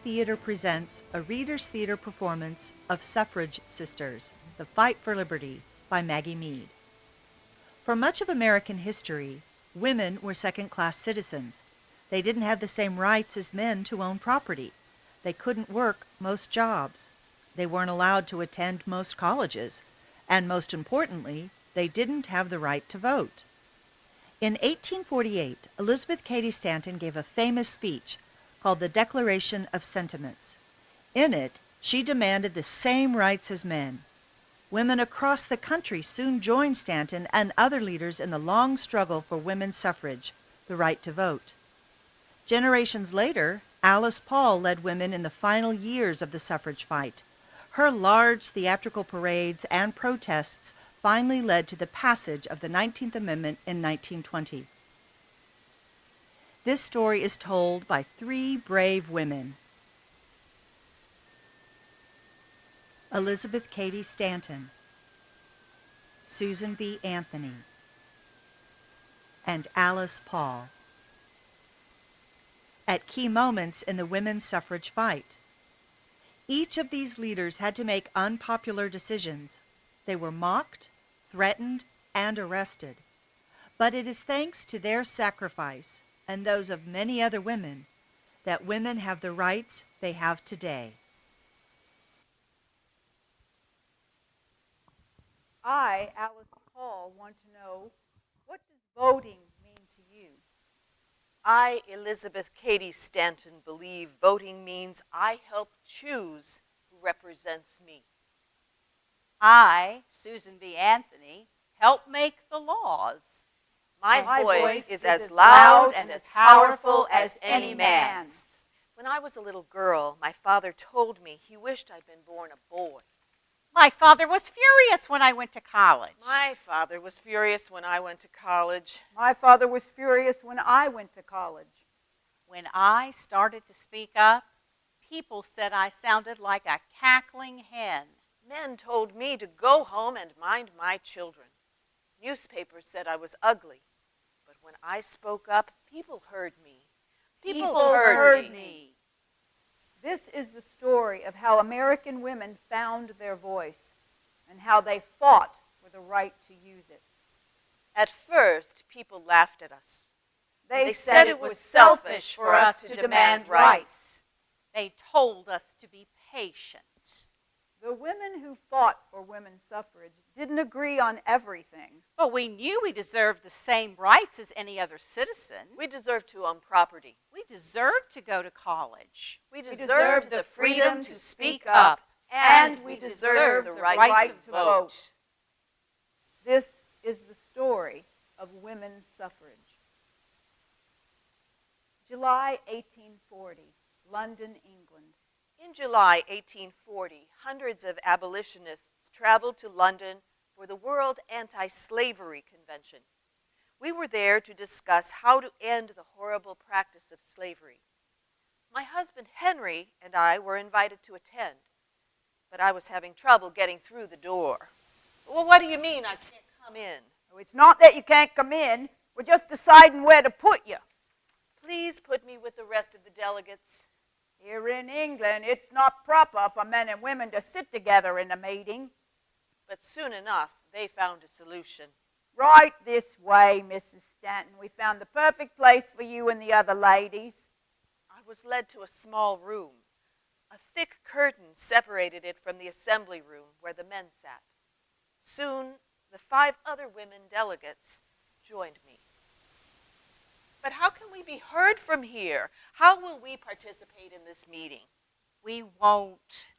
Theater presents a Reader's Theater performance of Suffrage Sisters, The Fight for Liberty by Maggie Mead. For much of American history, women were second-class citizens. They didn't have the same rights as men to own property. They couldn't work most jobs. They weren't allowed to attend most colleges. And most importantly, they didn't have the right to vote. In 1848, Elizabeth Cady Stanton gave a famous speech called the Declaration of Sentiments. In it, she demanded the same rights as men. Women across the country soon joined Stanton and other leaders in the long struggle for women's suffrage, the right to vote. Generations later, Alice Paul led women in the final years of the suffrage fight. Her large theatrical parades and protests finally led to the passage of the 19th Amendment in 1920. This story is told by three brave women: Elizabeth Cady Stanton, Susan B. Anthony, and Alice Paul. At key moments in the women's suffrage fight, each of these leaders had to make unpopular decisions. They were mocked, threatened, and arrested. But it is thanks to their sacrifice and those of many other women that women have the rights they have today. I, Alice Paul, want to know, what does voting mean to you? I, Elizabeth Cady Stanton, believe voting means I help choose who represents me. I, Susan B. Anthony, help make the laws. My voice is as loud and as powerful as any man's. When I was a little girl, my father told me he wished I'd been born a boy. My father was furious when I went to college. My father was furious when I went to college. My father was furious when I went to college. When I started to speak up, people said I sounded like a cackling hen. Men told me to go home and mind my children. Newspapers said I was ugly. But when I spoke up, people heard me. People heard me. This is the story of how American women found their voice and how they fought for the right to use it. At first, people laughed at us. They said it was selfish for us to demand rights. They told us to be patient. The women who fought for women's suffrage didn't agree on everything. But we knew we deserved the same rights as any other citizen. We deserved to own property. We deserved to go to college. We deserved the freedom to speak up. And we deserved the right to vote. This is the story of women's suffrage. July 1840, London, England. In July 1840, hundreds of abolitionists traveled to London for the World Anti-Slavery Convention. We were there to discuss how to end the horrible practice of slavery. My husband Henry and I were invited to attend, but I was having trouble getting through the door. Well, what do you mean I can't come in? Oh, it's not that you can't come in. We're just deciding where to put you. Please put me with the rest of the delegates. Here in England, it's not proper for men and women to sit together in a meeting. But soon enough, they found a solution. Right this way, Mrs. Stanton. We found the perfect place for you and the other ladies. I was led to a small room. A thick curtain separated it from the assembly room where the men sat. Soon, the 5 other women delegates joined me. But how can we be heard from here? How will we participate in this meeting? We won't.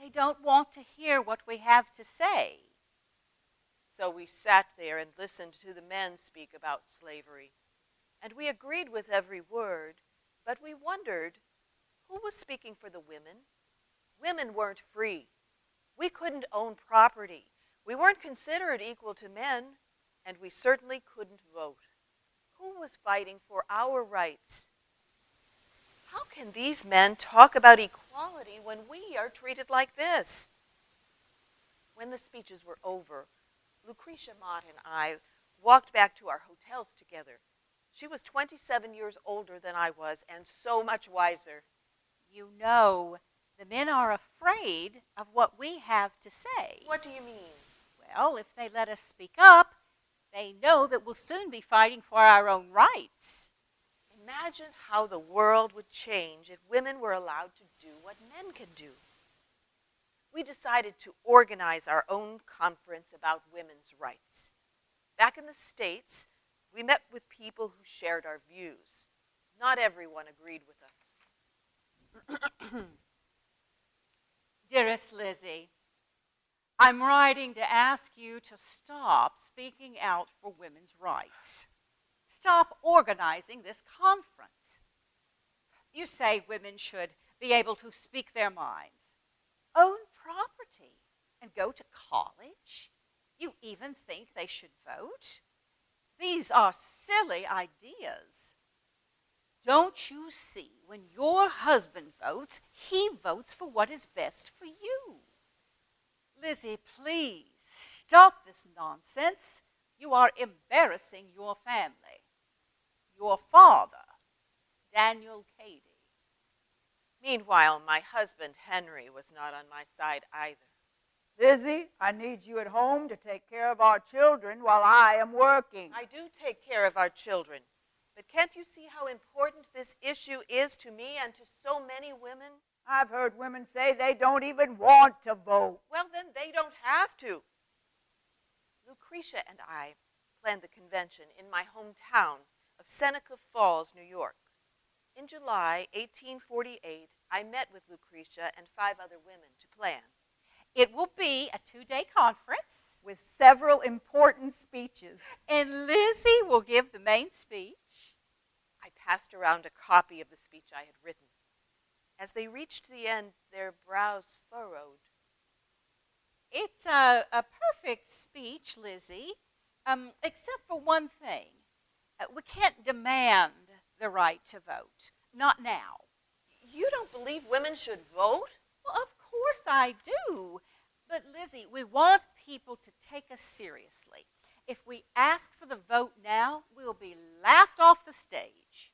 They don't want to hear what we have to say. So we sat there and listened to the men speak about slavery. And we agreed with every word, but we wondered, who was speaking for the women? Women weren't free. We couldn't own property. We weren't considered equal to men, and we certainly couldn't vote. Who was fighting for our rights? How can these men talk about equality when we are treated like this? When the speeches were over, Lucretia Mott and I walked back to our hotels together. She was 27 years older than I was and so much wiser. You know, the men are afraid of what we have to say. What do you mean? Well, if they let us speak up, they know that we'll soon be fighting for our own rights. Imagine how the world would change if women were allowed to do what men can do. We decided to organize our own conference about women's rights. Back in the States, we met with people who shared our views. Not everyone agreed with us. Dearest Lizzie, I'm writing to ask you to stop speaking out for women's rights. Stop organizing this conference. You say women should be able to speak their minds, own property, and go to college. You even think they should vote? These are silly ideas. Don't you see, when your husband votes, he votes for what is best for you? Lizzie, please, stop this nonsense. You are embarrassing your family. Your father, Daniel Cady. Meanwhile, my husband, Henry, was not on my side either. Lizzie, I need you at home to take care of our children while I am working. I do take care of our children, but can't you see how important this issue is to me and to so many women? I've heard women say they don't even want to vote. Well, then they don't have to. Lucretia and I planned the convention in my hometown of Seneca Falls, New York. In July 1848, I met with Lucretia and 5 other women to plan. It will be a 2-day conference With several important speeches. and Lizzie will give the main speech. I passed around a copy of the speech I had written. As they reached the end, their brows furrowed. It's a perfect speech, Lizzie, except for one thing. We can't demand the right to vote. Not now. You don't believe women should vote? Well, of course I do. But Lizzie, we want people to take us seriously. If we ask for the vote now, we'll be laughed off the stage.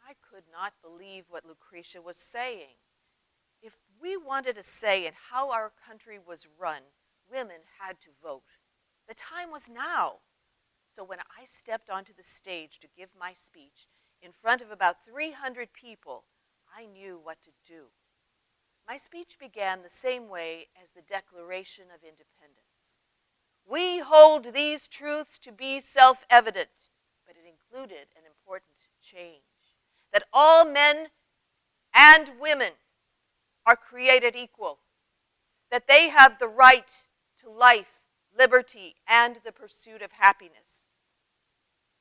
I could not believe what Lucretia was saying. If we wanted a say in how our country was run, women had to vote. The time was now. So when I stepped onto the stage to give my speech in front of about 300 people, I knew what to do. My speech began the same way as the Declaration of Independence. We hold these truths to be self-evident, but it included an important change, that all men and women are created equal, that they have the right to life, liberty, and the pursuit of happiness.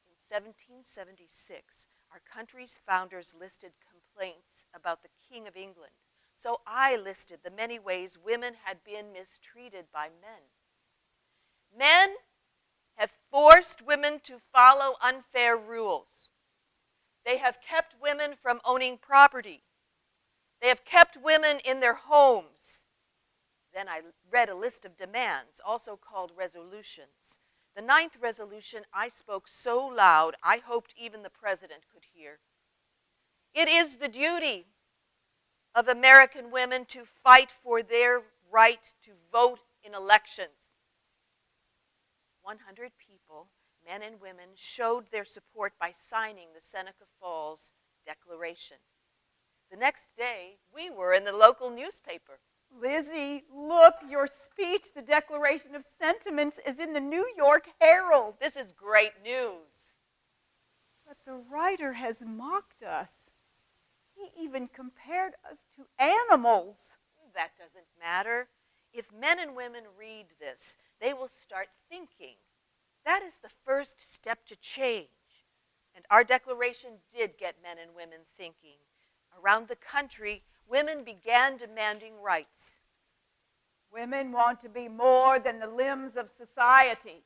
In 1776, our country's founders listed complaints about the King of England. So I listed the many ways women had been mistreated by men. Men have forced women to follow unfair rules. They have kept women from owning property. They have kept women in their homes. Then I read a list of demands, also called resolutions. The 9th resolution, I spoke so loud, I hoped even the president could hear. It is the duty of American women to fight for their right to vote in elections. 100 people, men and women, showed their support by signing the Seneca Falls Declaration. The next day, we were in the local newspaper. Lizzie, look, your speech, the Declaration of Sentiments, is in the New York Herald. This is great news. But the writer has mocked us. He even compared us to animals. That doesn't matter. If men and women read this, they will start thinking. That is the first step to change. And our declaration did get men and women thinking. Around the country, women began demanding rights. Women want to be more than the limbs of society.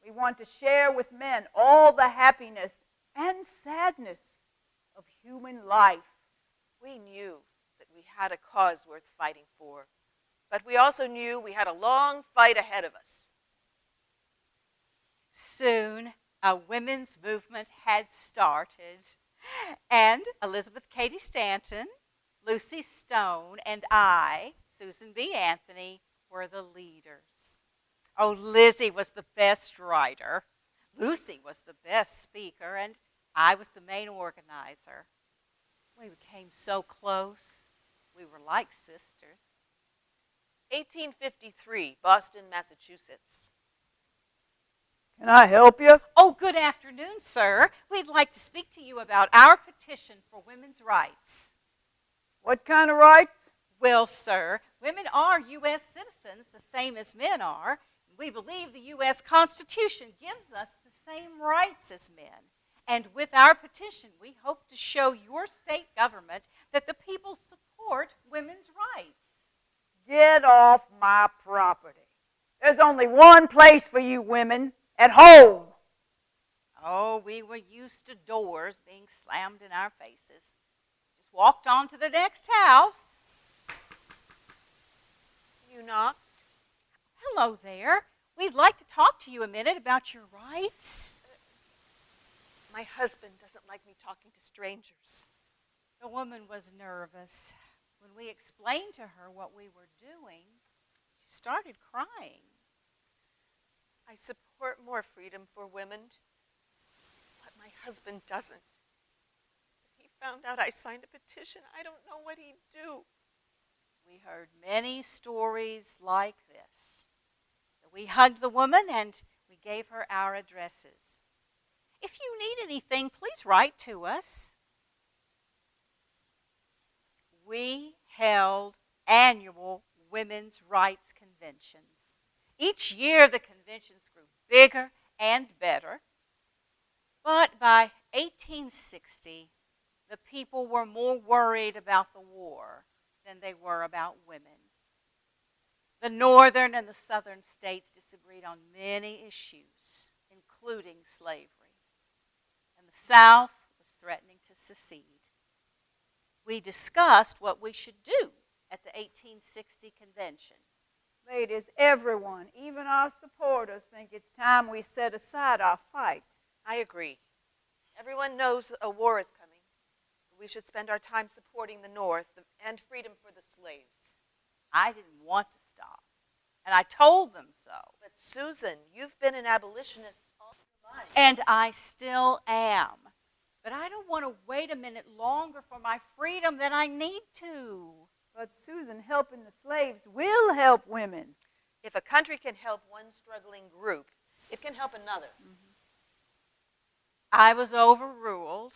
We want to share with men all the happiness and sadness of human life. We knew that we had a cause worth fighting for, but we also knew we had a long fight ahead of us. Soon, a women's movement had started, and Elizabeth Cady Stanton, Lucy Stone and I, Susan B. Anthony, were the leaders. Oh, Lizzie was the best writer. Lucy was the best speaker, and I was the main organizer. We became so close. We were like sisters. 1853, Boston, Massachusetts. Can I help you? Oh, good afternoon, sir. We'd like to speak to you about our petition for women's rights. What kind of rights? Well, sir, women are U.S. citizens, the same as men are. We believe the U.S. Constitution gives us the same rights as men. And with our petition, we hope to show your state government that the people support women's rights. Get off my property. There's only one place for you women, at home. Oh, we were used to doors being slammed in our faces. Just walked on to the next house. You knocked? Hello there. We'd like to talk to you a minute about your rights. My husband doesn't like me talking to strangers. The woman was nervous. When we explained to her what we were doing, she started crying. I support more freedom for women, but my husband doesn't. If he found out I signed a petition, I don't know what he'd do. We heard many stories like this. We hugged the woman and we gave her our addresses. If you need anything, please write to us. We held annual women's rights conventions. Each year the conventions grew bigger and better. But by 1860, the people were more worried about the war than they were about women. The northern and the southern states disagreed on many issues, including slavery. And the South was threatening to secede. We discussed what we should do at the 1860 convention. Ladies, everyone, even our supporters, think it's time we set aside our fight. I agree. Everyone knows a war is coming. We should spend our time supporting the North and freedom for the slaves. I didn't want to stop, and I told them so. But Susan, you've been an abolitionist all your life. And I still am. But I don't want to wait a minute longer for my freedom than I need to. But Susan, helping the slaves will help women. If a country can help one struggling group, it can help another. Mm-hmm. I was overruled.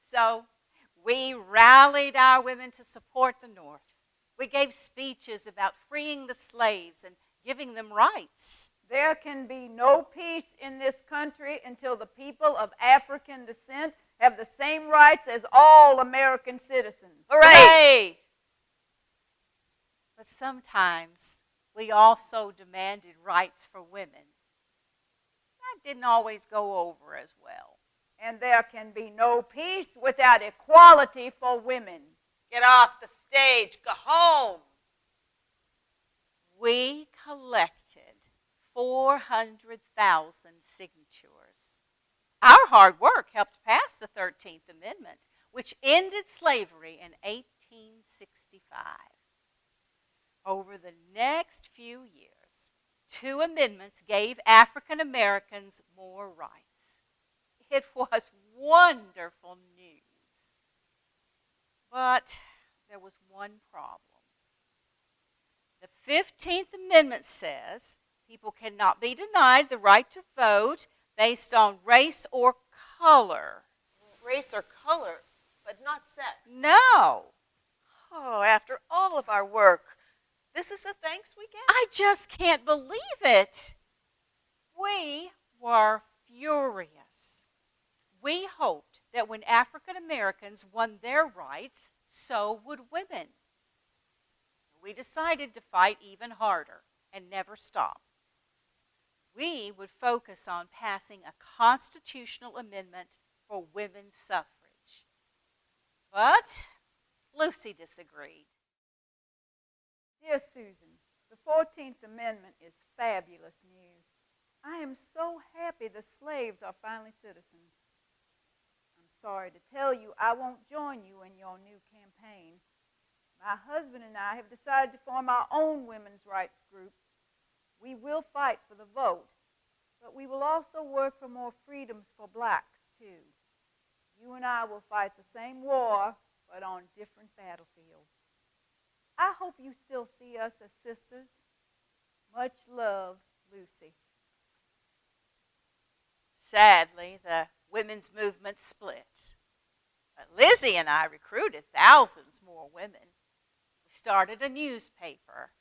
So we rallied our women to support the North. We gave speeches about freeing the slaves and giving them rights. There can be no peace in this country until the people of African descent have the same rights as all American citizens. Hooray! But sometimes we also demanded rights for women. That didn't always go over as well. And there can be no peace without equality for women. Get off the stage. Go home. We collected 400,000 signatures. Our hard work helped pass the 13th Amendment, which ended slavery in 1865. Over the next few years, 2 amendments gave African Americans more rights. It was wonderful news. But there was one problem. The 15th Amendment says people cannot be denied the right to vote based on race or color. Race or color, but not sex. No. Oh, after all of our work, this is the thanks we get? I just can't believe it. We were furious. We hoped that when African Americans won their rights, so would women. We decided to fight even harder and never stop. We would focus on passing a constitutional amendment for women's suffrage. But Lucy disagreed. Dear Susan, the 14th Amendment is fabulous news. I am so happy the slaves are finally citizens. I'm sorry to tell you I won't join you in your new campaign. My husband and I have decided to form our own women's rights group. We will fight for the vote, but we will also work for more freedoms for blacks, too. You and I will fight the same war, but on different battlefields. I hope you still see us as sisters. Much love, Lucy. Sadly, the women's movement split. But Lizzie and I recruited thousands more women. We started a newspaper,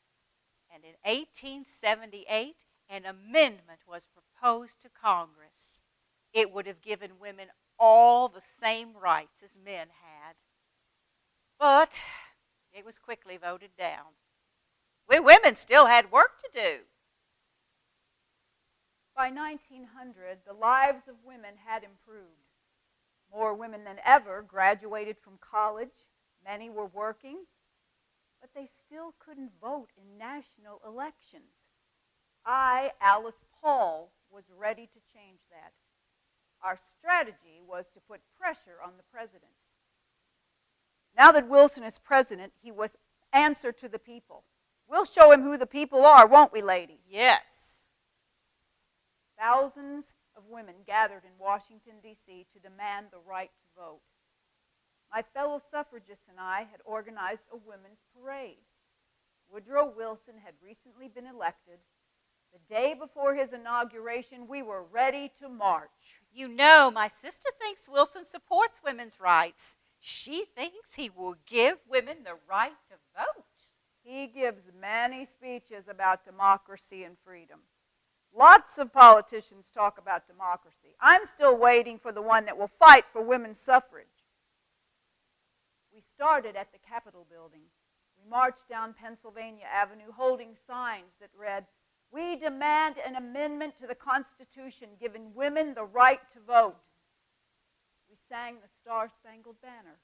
and in 1878, an amendment was proposed to Congress. It would have given women all the same rights as men had. But it was quickly voted down. We women still had work to do. By 1900, the lives of women had improved. More women than ever graduated from college. Many were working, but they still couldn't vote in national elections. I, Alice Paul, was ready to change that. Our strategy was to put pressure on the president. Now that Wilson is president, he was answer to the people. We'll show him who the people are, won't we, ladies? Yes. Thousands of women gathered in Washington, D.C. to demand the right to vote. My fellow suffragists and I had organized a women's parade. Woodrow Wilson had recently been elected. The day before his inauguration, we were ready to march. You know, my sister thinks Wilson supports women's rights. She thinks he will give women the right to vote. He gives many speeches about democracy and freedom. Lots of politicians talk about democracy. I'm still waiting for the one that will fight for women's suffrage. We started at the Capitol building. We marched down Pennsylvania Avenue holding signs that read, "We demand an amendment to the Constitution giving women the right to vote." We sang the Star-Spangled Banner.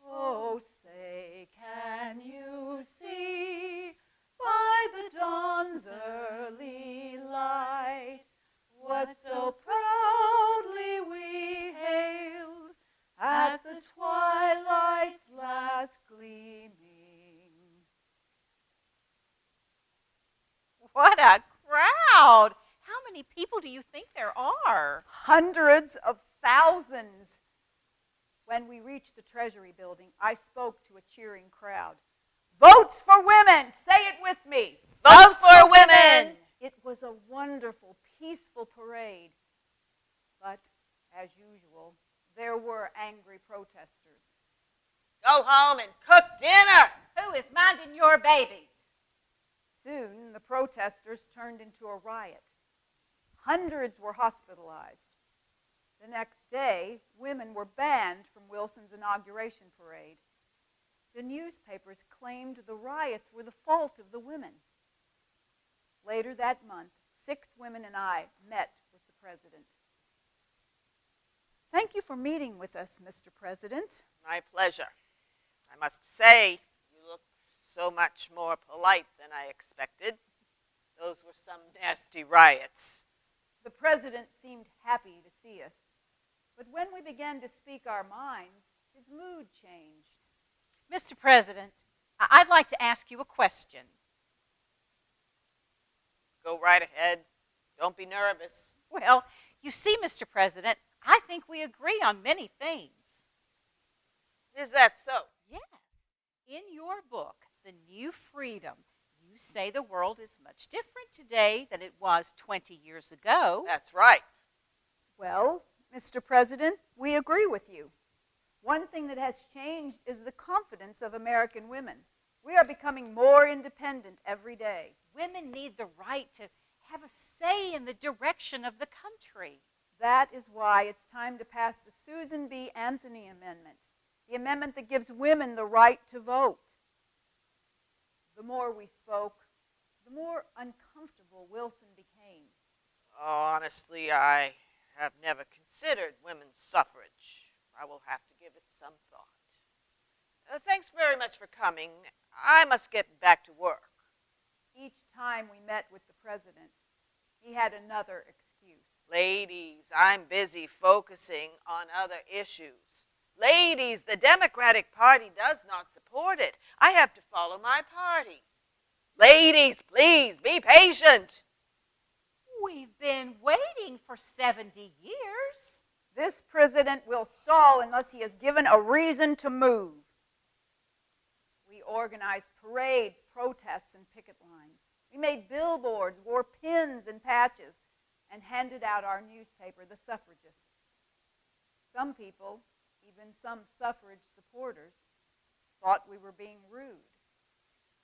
Oh, say, can you see by the dawn's early light what so proudly we hailed at the twilight's last gleaming? What a crowd! How many people do you think there are? Hundreds of thousands. When we reached the Treasury building, I spoke to a cheering crowd. Votes for women! Say it with me. Votes for women! It was a wonderful, peaceful parade. But, as usual, there were angry protesters. Go home and cook dinner! Who is minding your babies? Soon, the protesters turned into a riot. Hundreds were hospitalized. The next day, women were banned from Wilson's inauguration parade. The newspapers claimed the riots were the fault of the women. Later that month, 6 women and I met with the president. Thank you for meeting with us, Mr. President. My pleasure. I must say, you look so much more polite than I expected. Those were some nasty riots. The president seemed happy to see us. But when we began to speak our minds, his mood changed. Mr. President, I'd like to ask you a question. Go right ahead. Don't be nervous. Well, you see, Mr. President, I think we agree on many things. Is that so? Yes. In your book, The New Freedom, you say the world is much different today than it was 20 years ago. That's right. Well, Mr. President, we agree with you. One thing that has changed is the confidence of American women. We are becoming more independent every day. Women need the right to have a say in the direction of the country. That is why it's time to pass the Susan B. Anthony Amendment, the amendment that gives women the right to vote. The more we spoke, the more uncomfortable Wilson became. Oh, honestly, I have never considered women's suffrage. I will have to give it some thought. Thanks very much for coming. I must get back to work. Each time we met with the president, He had another excuse. Ladies, I'm busy focusing on other issues. Ladies, the Democratic Party does not support it. I have to follow my party. Ladies, please be patient. We've been waiting for 70 years. This president will stall unless he is given a reason to move. We organized parades, protests, and picket lines. We made billboards, wore pins and patches, and handed out our newspaper, The Suffragists. Some people, even some suffrage supporters, thought we were being rude.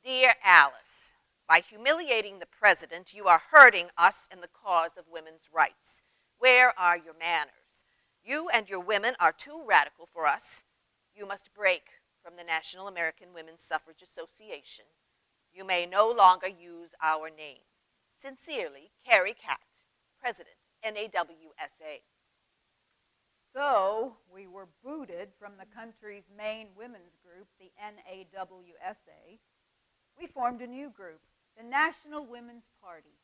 Dear Alice, by humiliating the president, you are hurting us in the cause of women's rights. Where are your manners? You and your women are too radical for us. You must break from the National American Women's Suffrage Association. You may no longer use our name. Sincerely, Carrie Catt, President, NAWSA. So we were booted from the country's main women's group, the NAWSA. We formed a new group, the National Women's Party.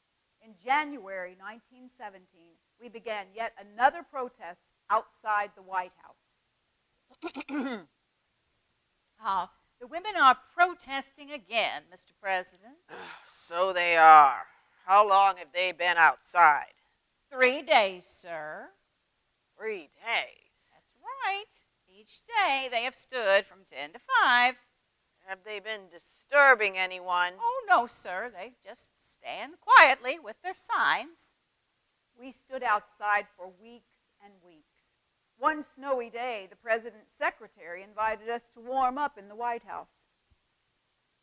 In January 1917, we began yet another protest outside the White House. The women are protesting again, Mr. President. So they are. How long have they been outside? 3 days, sir. 3 days. That's right. Each day they have stood from 10 to 5. Have they been disturbing anyone? Oh, no, sir. They just stand quietly with their signs. We stood outside for weeks and weeks. One snowy day, the president's secretary invited us to warm up in the White House.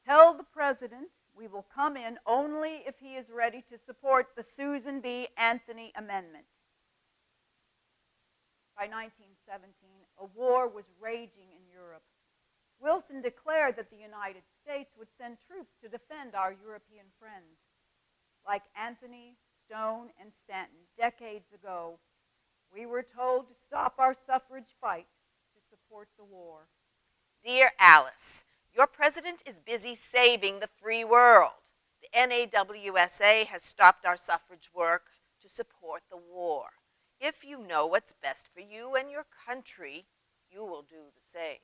Tell the president we will come in only if he is ready to support the Susan B. Anthony Amendment. By 1917, a war was raging in Europe. Wilson declared that the United States would send troops to defend our European friends. Like Anthony, Stone, and Stanton decades ago, we were told to stop our suffrage fight to support the war. Dear Alice, your president is busy saving the free world. The NAWSA has stopped our suffrage work to support the war. If you know what's best for you and your country, you will do the same.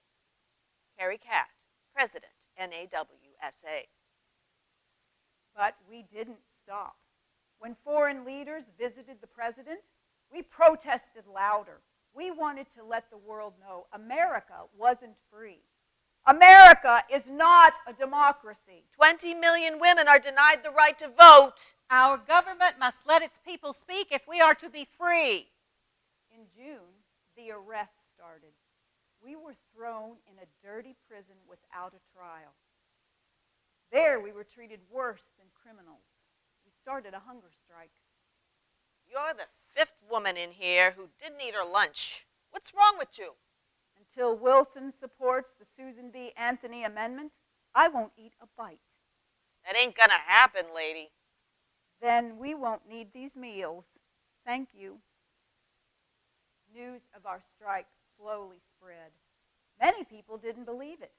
Carrie Catt, President, NAWSA. But we didn't stop. When foreign leaders visited the president, we protested louder. We wanted to let the world know America wasn't free. America is not a democracy. 20 million women are denied the right to vote. Our government must let its people speak if we are to be free. In June, the arrests started. We were thrown in a dirty prison without a trial. There we were treated worse than criminals. We started a hunger strike. You're the 5th woman in here who didn't eat her lunch. What's wrong with you? Until Wilson supports the Susan B. Anthony Amendment, I won't eat a bite. That ain't gonna happen, lady. Then we won't need these meals. Thank you. News of our strike slowly spread. Many people didn't believe it,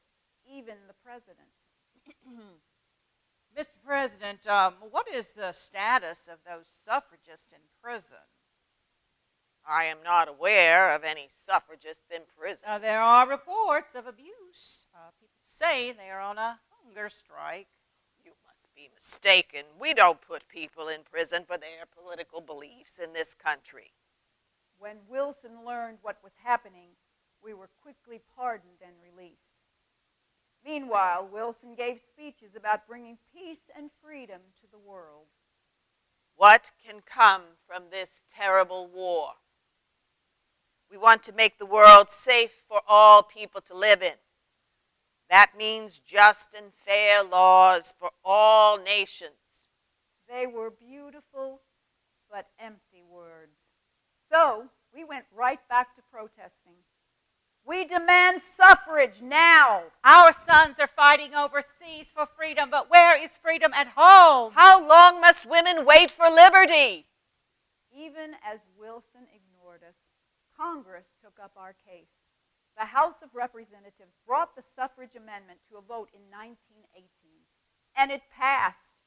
even the president. Mr. President, what is the status of those suffragists in prison? I am not aware of any suffragists in prison. There are reports of abuse. People say they are on a hunger strike. You must be mistaken. We don't put people in prison for their political beliefs in this country. When Wilson learned what was happening, we were quickly pardoned and released. Meanwhile, Wilson gave speeches about bringing peace and freedom to the world. What can come from this terrible war? We want to make the world safe for all people to live in. That means just and fair laws for all nations. They were beautiful but empty words. So we went right back to protesting. We demand suffrage now. Our sons are fighting overseas for freedom, but where is freedom at home? How long must women wait for liberty? Even as Wilson ignored us, Congress took up our case. The House of Representatives brought the suffrage amendment to a vote in 1918, and it passed.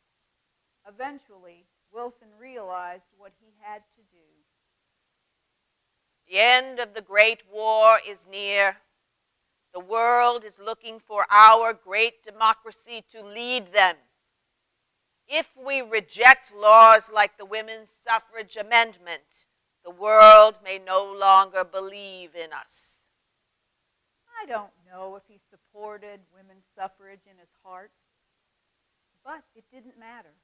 Eventually, Wilson realized what he had to do. The end of the Great War is near. The world is looking for our great democracy to lead them. If we reject laws like the women's suffrage amendment, the world may no longer believe in us. I don't know if he supported women's suffrage in his heart, but it didn't matter.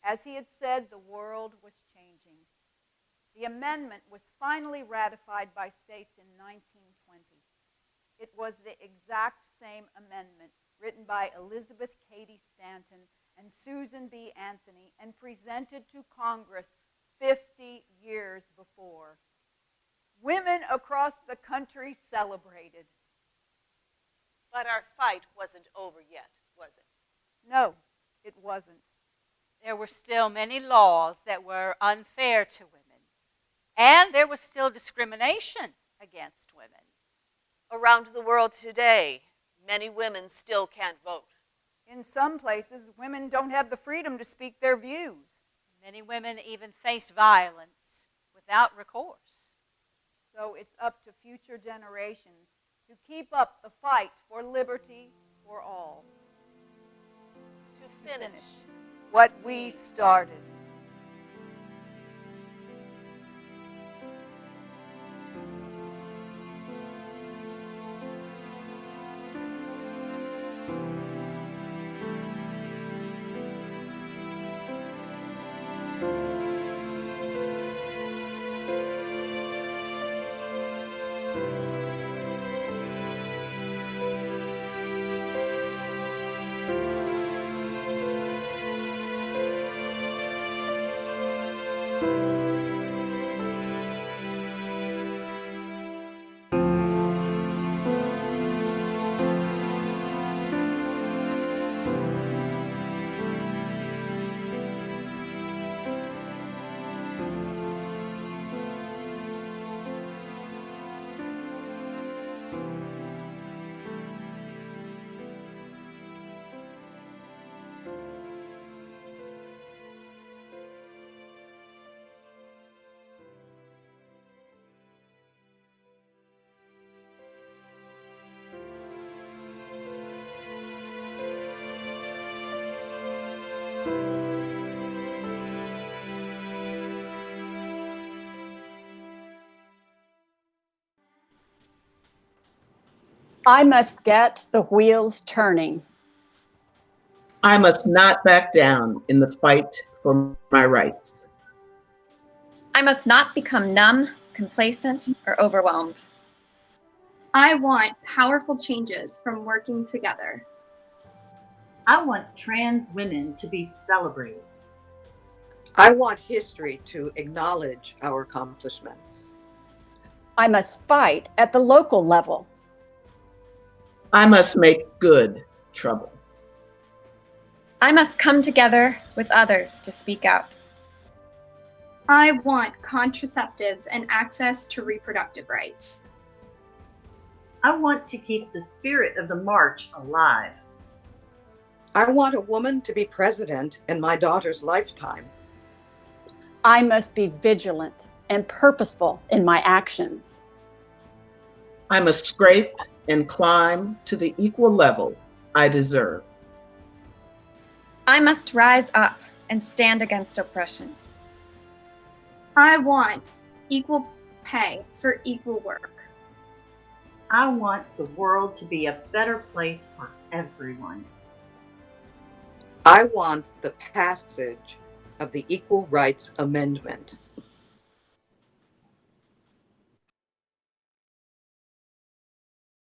As he had said, the world was changing. The amendment was finally ratified by states in 1920. It was the exact same amendment written by Elizabeth Cady Stanton and Susan B. Anthony and presented to Congress 50 years before. Women across the country celebrated. But our fight wasn't over yet, was it? No, it wasn't. There were still many laws that were unfair to women, and there was still discrimination against women. Around the world today, many women still can't vote. In some places, women don't have the freedom to speak their views. Many women even face violence without recourse. So it's up to future generations to keep up the fight for liberty for all. To finish what we started. I must get the wheels turning. I must not back down in the fight for my rights. I must not become numb, complacent, or overwhelmed. I want powerful changes from working together. I want trans women to be celebrated. I want history to acknowledge our accomplishments. I must fight at the local level. I must make good trouble. I must come together with others to speak out. I want contraceptives and access to reproductive rights. I want to keep the spirit of the march alive. I want a woman to be president in my daughter's lifetime. I must be vigilant and purposeful in my actions. I must scrape and climb to the equal level I deserve. I must rise up and stand against oppression. I want equal pay for equal work. I want the world to be a better place for everyone. I want the passage of the Equal Rights Amendment.